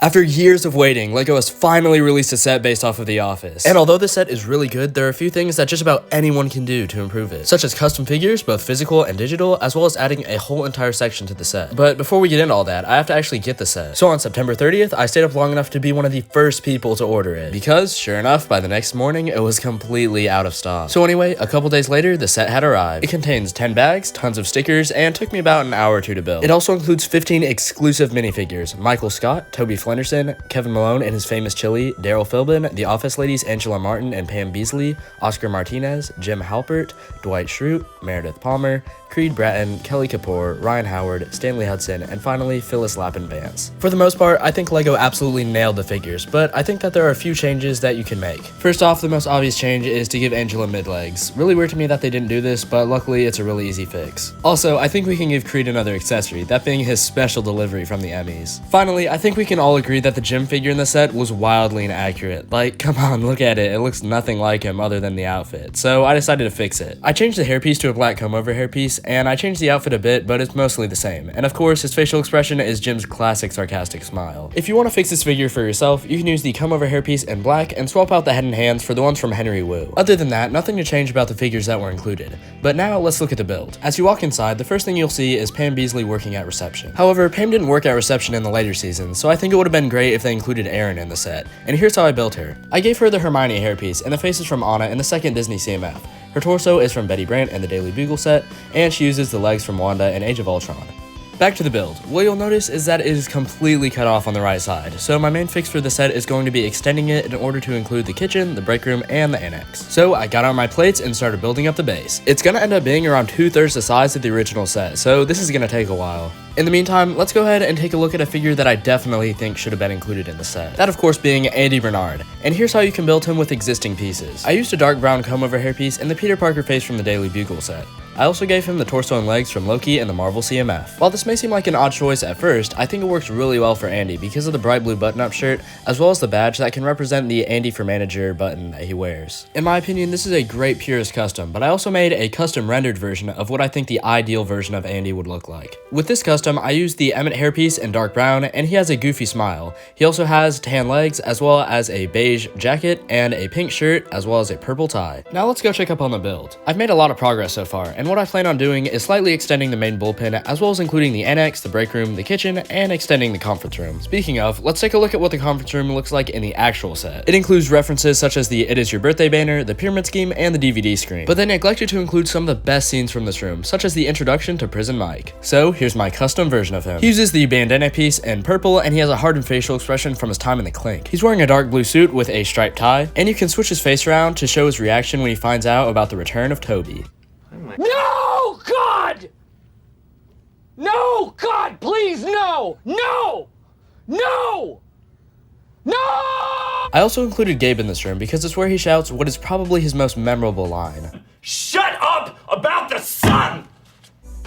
After years of waiting, LEGO has finally released a set based off of The Office. And although the set is really good, there are a few things that just about anyone can do to improve it, such as custom figures, both physical and digital, as well as adding a whole entire section to the set. But before we get into all that, I have to actually get the set. So on September 30th, I stayed up long enough to be one of the first people to order it, because sure enough, by the next morning, it was completely out of stock. So anyway, a couple days later, the set had arrived. It contains 10 bags, tons of stickers, and took me about an hour or two to build. It also includes 15 exclusive minifigures: Michael Scott, Toby Flenderson, Kevin Malone and his famous chili, Daryl Philbin, The Office ladies Angela Martin and Pam Beasley, Oscar Martinez, Jim Halpert, Dwight Schrute, Meredith Palmer, Creed Bratton, Kelly Kapoor, Ryan Howard, Stanley Hudson, and finally Phyllis Lappin Vance. For the most part, I think LEGO absolutely nailed the figures, but I think that there are a few changes that you can make. First off, the most obvious change is to give Angela mid-legs. Really weird to me that they didn't do this, but luckily it's a really easy fix. Also, I think we can give Creed another accessory, that being his special delivery from the Emmys. Finally, I think we can all agree that the Jim figure in the set was wildly inaccurate. Like, come on, look at it. It looks nothing like him other than the outfit. So I decided to fix it. I changed the hairpiece to a black comb-over hairpiece, and I changed the outfit a bit, but it's mostly the same. And of course, his facial expression is Jim's classic sarcastic smile. If you want to fix this figure for yourself, you can use the comb-over hairpiece in black and swap out the head and hands for the ones from Henry Wu. Other than that, nothing to change about the figures that were included. But now, let's look at the build. As you walk inside, the first thing you'll see is Pam Beasley working at reception. However, Pam didn't work at reception in the later seasons, so I think it would have been great if they included Erin in the set. And here's how I built her. I gave her the Hermione hairpiece, and the face is from Anna in the second Disney CMF. Her torso is from Betty Brant in the Daily Bugle set, and she uses the legs from Wanda in Age of Ultron. Back to the build. What you'll notice is that it is completely cut off on the right side, so my main fix for the set is going to be extending it in order to include the kitchen, the break room, and the annex. So I got on my plates and started building up the base. It's gonna end up being around 2/3 the size of the original set, so this is gonna take a while. In the meantime, let's go ahead and take a look at a figure that I definitely think should have been included in the set. That of course being Andy Bernard, and here's how you can build him with existing pieces. I used a dark brown comb-over hairpiece and the Peter Parker face from the Daily Bugle set. I also gave him the torso and legs from Loki and the Marvel CMF. While this may seem like an odd choice at first, I think it works really well for Andy because of the bright blue button-up shirt, as well as the badge that can represent the Andy for Manager button that he wears. In my opinion, this is a great purist custom, but I also made a custom rendered version of what I think the ideal version of Andy would look like. With this custom, I used the Emmett hairpiece in dark brown, and he has a goofy smile. He also has tan legs, as well as a beige jacket, and a pink shirt, as well as a purple tie. Now let's go check up on the build. I've made a lot of progress so far, and what I plan on doing is slightly extending the main bullpen, as well as including the annex, the break room, the kitchen, and extending the conference room. Speaking of, let's take a look at what the conference room looks like in the actual set. It includes references such as the It Is Your Birthday banner, the pyramid scheme, and the DVD screen. But they neglected to include some of the best scenes from this room, such as the introduction to Prison Mike. So here's my custom version of him. He uses the bandana piece in purple, and he has a hardened facial expression from his time in the Clink. He's wearing a dark blue suit with a striped tie, and you can switch his face around to show his reaction when he finds out about the return of Toby. No, God! No, God, please, no! No! No! No! I also included Gabe in this room because it's where he shouts what is probably his most memorable line. Shut up about the sun!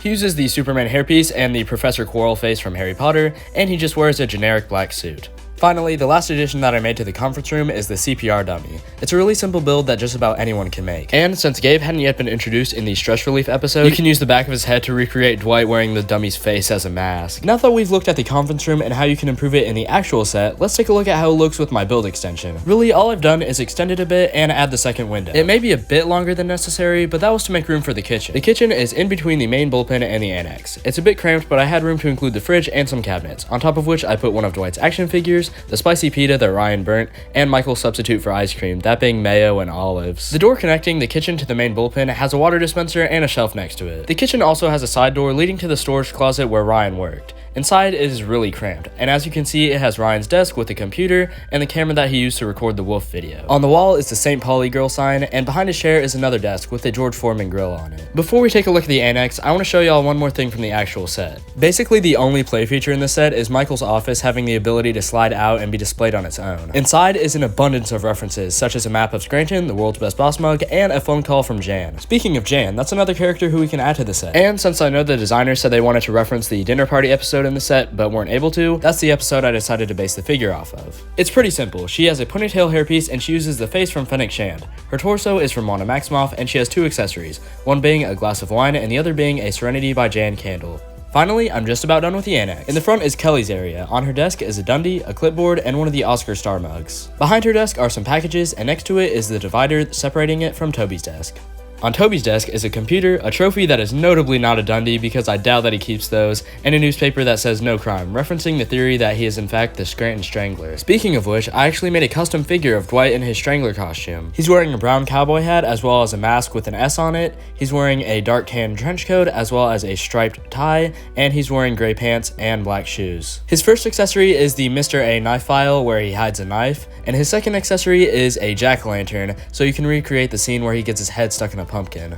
He uses the Superman hairpiece and the Professor Quirrell face from Harry Potter, and he just wears a generic black suit. Finally, the last addition that I made to the conference room is the CPR dummy. It's a really simple build that just about anyone can make. And since Gabe hadn't yet been introduced in the stress relief episode, you can use the back of his head to recreate Dwight wearing the dummy's face as a mask. Now that we've looked at the conference room and how you can improve it in the actual set, let's take a look at how it looks with my build extension. Really, all I've done is extend it a bit and add the second window. It may be a bit longer than necessary, but that was to make room for the kitchen. The kitchen is in between the main bullpen and the annex. It's a bit cramped, but I had room to include the fridge and some cabinets, on top of which I put one of Dwight's action figures, the spicy pita that Ryan burnt, and Michael's substitute for ice cream, that being mayo and olives. The door connecting the kitchen to the main bullpen has a water dispenser and a shelf next to it. The kitchen also has a side door leading to the storage closet where Ryan worked. Inside, it is really cramped, and as you can see, it has Ryan's desk with a computer and the camera that he used to record the wolf video. On the wall is the St. Pauli girl sign, and behind his chair is another desk with a George Foreman grill on it. Before we take a look at the annex, I want to show y'all one more thing from the actual set. Basically, the only play feature in the set is Michael's office having the ability to slide out and be displayed on its own. Inside is an abundance of references, such as a map of Scranton, the world's best boss mug, and a phone call from Jan. Speaking of Jan, that's another character who we can add to the set. And since I know the designers said they wanted to reference the dinner party episode in the set, but weren't able to, that's the episode I decided to base the figure off of. It's pretty simple. She has a ponytail hairpiece and she uses the face from Fennec Shand. Her torso is from Wanda Maximoff and she has two accessories, one being a glass of wine and the other being a Serenity by Jan candle. Finally, I'm just about done with the annex. In the front is Kelly's area. On her desk is a Dundie, a clipboard, and one of the Oscar star mugs. Behind her desk are some packages, and next to it is the divider separating it from Toby's desk. On Toby's desk is a computer, a trophy that is notably not a Dundie because I doubt that he keeps those, and a newspaper that says no crime, referencing the theory that he is in fact the Scranton Strangler. Speaking of which, I actually made a custom figure of Dwight in his Strangler costume. He's wearing a brown cowboy hat as well as a mask with an S on it, he's wearing a dark tan trench coat as well as a striped tie, and he's wearing gray pants and black shoes. His first accessory is the Mr. A knife file where he hides a knife, and his second accessory is a jack-o'-lantern so you can recreate the scene where he gets his head stuck in a pumpkin.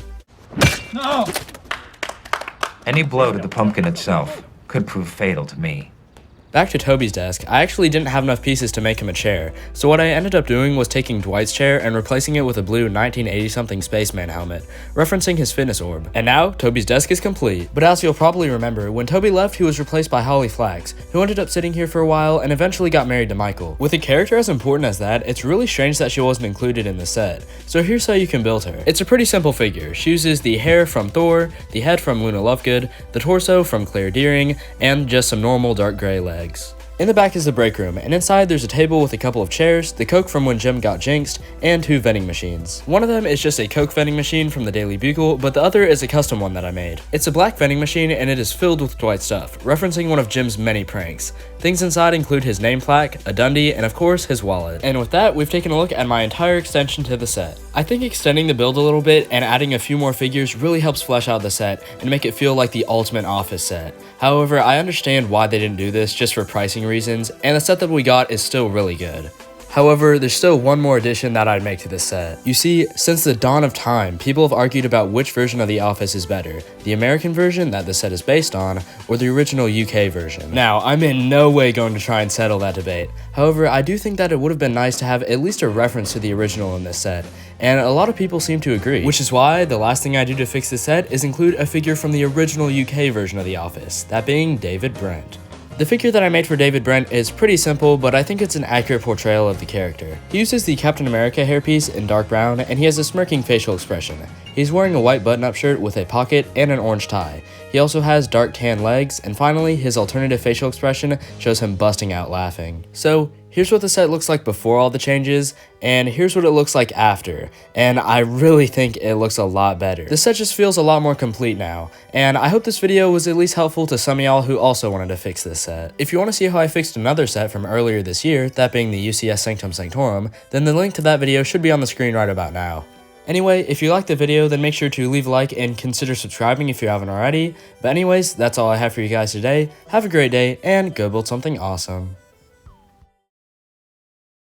No! Any blow to the pumpkin itself could prove fatal to me. Back to Toby's desk, I actually didn't have enough pieces to make him a chair, so what I ended up doing was taking Dwight's chair and replacing it with a blue 1980-something spaceman helmet, referencing his fitness orb. And now, Toby's desk is complete. But as you'll probably remember, when Toby left, he was replaced by Holly Flax, who ended up sitting here for a while and eventually got married to Michael. With a character as important as that, it's really strange that she wasn't included in the set, so here's how you can build her. It's a pretty simple figure. She uses the hair from Thor, the head from Luna Lovegood, the torso from Claire Deering, and just some normal dark gray legs. In the back is the break room, and inside there's a table with a couple of chairs, the Coke from when Jim got jinxed, and 2 vending machines. One of them is just a Coke vending machine from the Daily Bugle, but the other is a custom one that I made. It's a black vending machine and it is filled with Dwight stuff, referencing one of Jim's many pranks. Things inside include his name plaque, a Dundie, and of course his wallet. And with that, we've taken a look at my entire extension to the set. I think extending the build a little bit and adding a few more figures really helps flesh out the set and make it feel like the ultimate office set. However, I understand why they didn't do this just for pricing reasons, and the set that we got is still really good. However, there's still one more addition that I'd make to this set. You see, since the dawn of time, people have argued about which version of The Office is better, the American version that the set is based on, or the original UK version. Now, I'm in no way going to try and settle that debate. However, I do think that it would have been nice to have at least a reference to the original in this set, and a lot of people seem to agree. Which is why the last thing I do to fix this set is include a figure from the original UK version of The Office, that being David Brent. The figure that I made for David Brent is pretty simple, but I think it's an accurate portrayal of the character. He uses the Captain America hairpiece in dark brown, and he has a smirking facial expression. He's wearing a white button-up shirt with a pocket and an orange tie. He also has dark tan legs, and finally, his alternative facial expression shows him busting out laughing. So, here's what the set looks like before all the changes, and here's what it looks like after, and I really think it looks a lot better. The set just feels a lot more complete now, and I hope this video was at least helpful to some of y'all who also wanted to fix this set. If you want to see how I fixed another set from earlier this year, that being the UCS Sanctum Sanctorum, then the link to that video should be on the screen right about now. Anyway, if you liked the video, then make sure to leave a like and consider subscribing if you haven't already. But anyways, that's all I have for you guys today. Have a great day, and go build something awesome.